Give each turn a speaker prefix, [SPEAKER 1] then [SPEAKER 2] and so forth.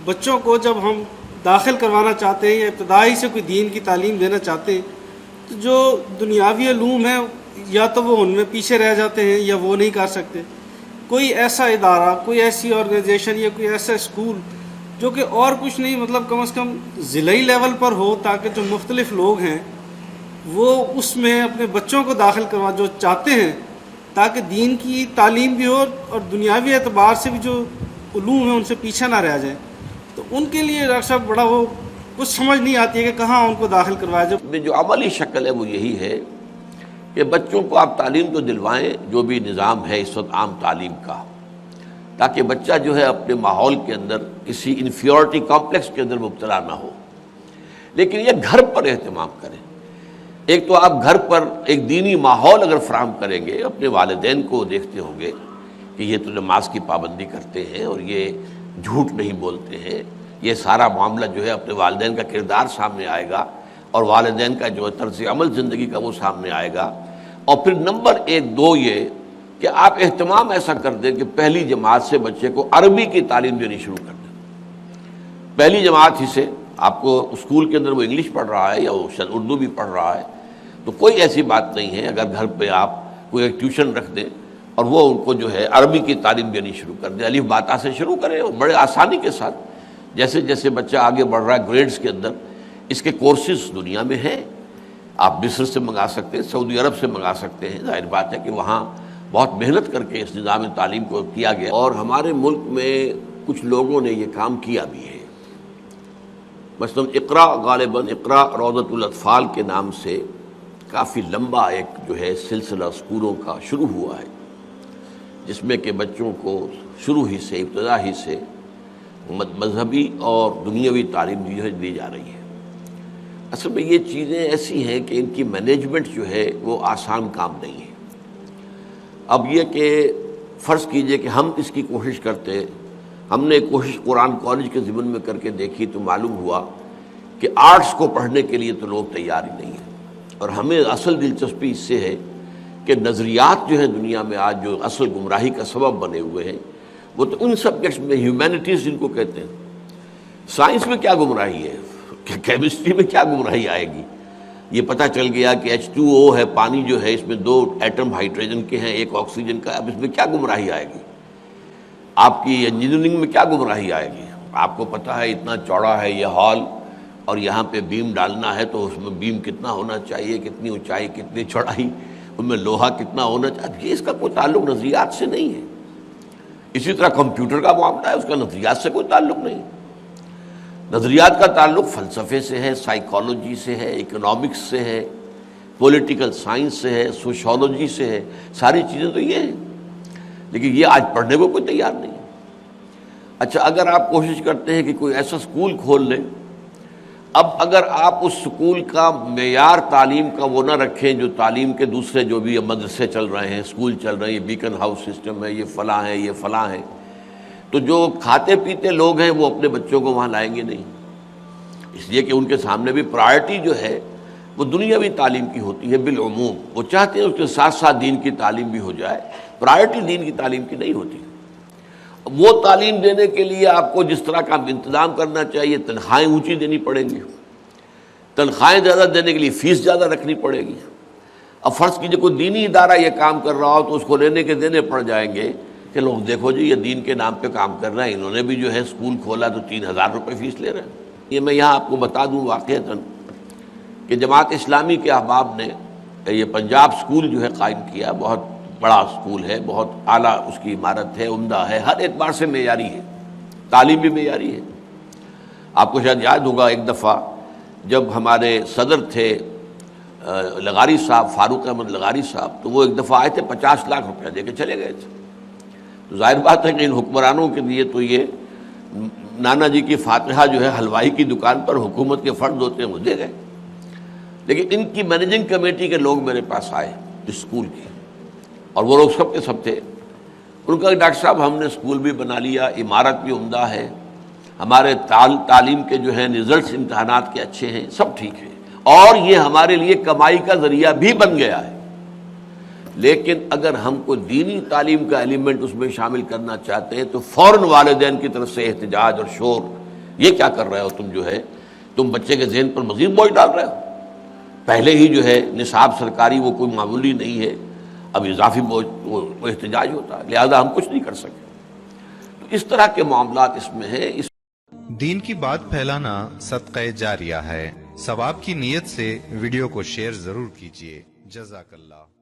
[SPEAKER 1] بچوں کو جب ہم داخل کروانا چاہتے ہیں یا ابتدائی سے کوئی دین کی تعلیم دینا چاہتے ہیں تو جو دنیاوی علوم ہیں یا تو وہ ان میں پیچھے رہ جاتے ہیں یا وہ نہیں کر سکتے. کوئی ایسا ادارہ، کوئی ایسی آرگنائزیشن یا کوئی ایسا اسکول جو کہ اور کچھ نہیں مطلب کم از کم ضلعی لیول پر ہو تاکہ جو مختلف لوگ ہیں وہ اس میں اپنے بچوں کو داخل کروا جو چاہتے ہیں تاکہ دین کی تعلیم بھی ہو اور دنیاوی اعتبار سے بھی جو علوم ہیں ان سے پیچھے نہ رہ جائیں. تو ان کے لیے ڈاکٹر صاحب بڑا وہ کچھ سمجھ نہیں آتی ہے کہ کہاں ان کو داخل کروایا جائے.
[SPEAKER 2] جو عملی شکل ہے وہ یہی ہے کہ بچوں کو آپ تعلیم تو دلوائیں جو بھی نظام ہے اس وقت عام تعلیم کا، تاکہ بچہ جو ہے اپنے ماحول کے اندر کسی انفیورٹی کمپلیکس کے اندر مبتلا نہ ہو. لیکن یہ گھر پر اہتمام کریں. ایک تو آپ گھر پر ایک دینی ماحول اگر فراہم کریں گے، اپنے والدین کو دیکھتے ہوں گے کہ یہ تو نماز کی پابندی کرتے ہیں اور یہ جھوٹ نہیں بولتے ہیں، یہ سارا معاملہ جو ہے اپنے والدین کا کردار سامنے آئے گا اور والدین کا جو طرز عمل زندگی کا وہ سامنے آئے گا. اور پھر نمبر 1 2 یہ کہ آپ اہتمام ایسا کر دیں کہ پہلی جماعت سے بچے کو عربی کی تعلیم دینی شروع کر دیں. پہلی جماعت ہی سے آپ کو اسکول کے اندر وہ انگلش پڑھ رہا ہے یا وہ اردو بھی پڑھ رہا ہے تو کوئی ایسی بات نہیں ہے اگر گھر پہ آپ کوئی ایک ٹیوشن رکھ دیں اور وہ ان کو جو ہے عربی کی تعلیم دینی شروع کر دیں. الف باتا سے شروع کریں اور بڑے آسانی کے ساتھ. جیسے جیسے بچہ آگے بڑھ رہا ہے گریڈز کے اندر اس کے کورسز دنیا میں ہیں. آپ مصر سے منگا سکتے ہیں، سعودی عرب سے منگا سکتے ہیں. ظاہر بات ہے کہ وہاں بہت محنت کر کے اس نظام تعلیم کو کیا گیا اور ہمارے ملک میں کچھ لوگوں نے یہ کام کیا بھی ہے. مثلا اقرا، غالباً اقرا روضۃ الاطفال کے نام سے کافی لمبا ایک جو ہے سلسلہ اسکولوں کا شروع ہوا ہے جس میں کہ بچوں کو شروع ہی سے ابتدا ہی سے مذہبی اور دنیاوی تعلیم دی جا رہی ہے. اصل میں یہ چیزیں ایسی ہیں کہ ان کی مینجمنٹ جو ہے وہ آسان کام نہیں ہے. اب یہ کہ فرض کیجئے کہ ہم اس کی کوشش کرتے، ہم نے کوشش قرآن کالج کے ضمن میں کر کے دیکھی تو معلوم ہوا کہ آرٹس کو پڑھنے کے لیے تو لوگ تیار ہی نہیں ہیں. اور ہمیں اصل دلچسپی اس سے ہے کہ نظریات جو ہیں دنیا میں آج جو اصل گمراہی کا سبب بنے ہوئے ہیں وہ تو ان سبجیکٹس میں ہیومینٹیز جن کو کہتے ہیں. سائنس میں کیا گمراہی ہے، کیمسٹری میں کیا گمراہی آئے گی؟ یہ پتہ چل گیا کہ H2O ہے، پانی جو ہے اس میں 2 ایٹم ہائیڈروجن کے ہیں، 1 آکسیجن کا. اب اس میں کیا گمراہی آئے گی؟ آپ کی انجینئرنگ میں کیا گمراہی آئے گی؟ آپ کو پتہ ہے اتنا چوڑا ہے یہ ہال اور یہاں پہ بیم ڈالنا ہے تو اس میں بیم کتنا ہونا چاہیے، کتنی اونچائی، کتنی چوڑائی، ان میں لوہا کتنا ہونا چاہیے. یہ اس کا کوئی تعلق نظریات سے نہیں ہے. اسی طرح کمپیوٹر کا معاملہ ہے، اس کا نظریات سے کوئی تعلق نہیں. نظریات کا تعلق فلسفے سے ہے، سائیکالوجی سے ہے، اکنامکس سے ہے، پولیٹیکل سائنس سے ہے، سوشولوجی سے ہے. ساری چیزیں تو یہ ہیں لیکن یہ آج پڑھنے کو کوئی تیار نہیں. اچھا، اگر آپ کوشش کرتے ہیں کہ کوئی ایسا اسکول کھول لیں، اب اگر آپ اس اسکول کا معیار تعلیم کا وہ نہ رکھیں جو تعلیم کے دوسرے جو بھی مدرسے چل رہے ہیں، اسکول چل رہے ہیں، یہ بیکن ہاؤس سسٹم ہے، یہ فلاں ہے، یہ فلاں ہے، تو جو کھاتے پیتے لوگ ہیں وہ اپنے بچوں کو وہاں لائیں گے نہیں. اس لیے کہ ان کے سامنے بھی پرائرٹی جو ہے وہ دنیاوی تعلیم کی ہوتی ہے بالعموم. وہ چاہتے ہیں اس کے ساتھ ساتھ دین کی تعلیم بھی ہو جائے، پرائرٹی دین کی تعلیم کی نہیں ہوتی. وہ تعلیم دینے کے لیے آپ کو جس طرح کا انتظام کرنا چاہیے، تنخواہیں اونچی دینی پڑیں گی، تنخواہیں زیادہ دینے کے لیے فیس زیادہ رکھنی پڑے گی. اب فرض کیجئے کوئی دینی ادارہ یہ کام کر رہا ہو تو اس کو لینے کے دینے پڑ جائیں گے کہ لوگ دیکھو جی یہ دین کے نام پہ کام کر رہے ہیں، انہوں نے بھی جو ہے اسکول کھولا تو 3000 روپے فیس لے رہے ہیں. یہ میں یہاں آپ کو بتا دوں واقعتاً کہ جماعت اسلامی کے احباب نے یہ پنجاب اسکول جو ہے قائم کیا. بہت بڑا اسکول ہے، بہت اعلیٰ اس کی عمارت ہے، عمدہ ہے، ہر اعتبار سے معیاری ہے، تعلیم بھی معیاری ہے. آپ کو شاید یاد ہوگا ایک دفعہ جب ہمارے صدر تھے لغاری صاحب، فاروق احمد لغاری صاحب، تو وہ ایک دفعہ آئے تھے، 50 لاکھ روپیہ دے کے چلے گئے تھے. تو ظاہر بات ہے کہ ان حکمرانوں کے لیے تو یہ نانا جی کی فاتحہ جو ہے حلوائی کی دکان پر حکومت کے فرد ہوتے ہیں وہ دے گئے. لیکن ان کی مینیجنگ کمیٹی کے لوگ میرے پاس آئے اسکول کی، اور وہ لوگ سب کے سب تھے. ان کا ڈاکٹر صاحب ہم نے اسکول بھی بنا لیا، عمارت بھی عمدہ ہے، ہمارے تعلیم کے جو ہیں رزلٹس امتحانات کے اچھے ہیں، سب ٹھیک ہے، اور یہ ہمارے لیے کمائی کا ذریعہ بھی بن گیا ہے. لیکن اگر ہم کو دینی تعلیم کا ایلیمنٹ اس میں شامل کرنا چاہتے ہیں تو فوراً والدین کی طرف سے احتجاج اور شور یہ کیا کر رہے ہو تم؟ جو ہے تم بچے کے ذہن پر مزید بوجھ ڈال رہے ہو، پہلے ہی جو ہے نصاب سرکاری وہ کوئی معمولی نہیں ہے، اب اضافی بوجھ وہ احتجاج ہوتا ہے، لہذا ہم کچھ نہیں کر سکے۔ تو اس طرح کے معاملات اس میں ہیں۔
[SPEAKER 3] دین کی بات پھیلانا صدقہ جاریہ ہے، ثواب کی نیت سے ویڈیو کو شیئر ضرور کیجیے۔ جزاک اللہ۔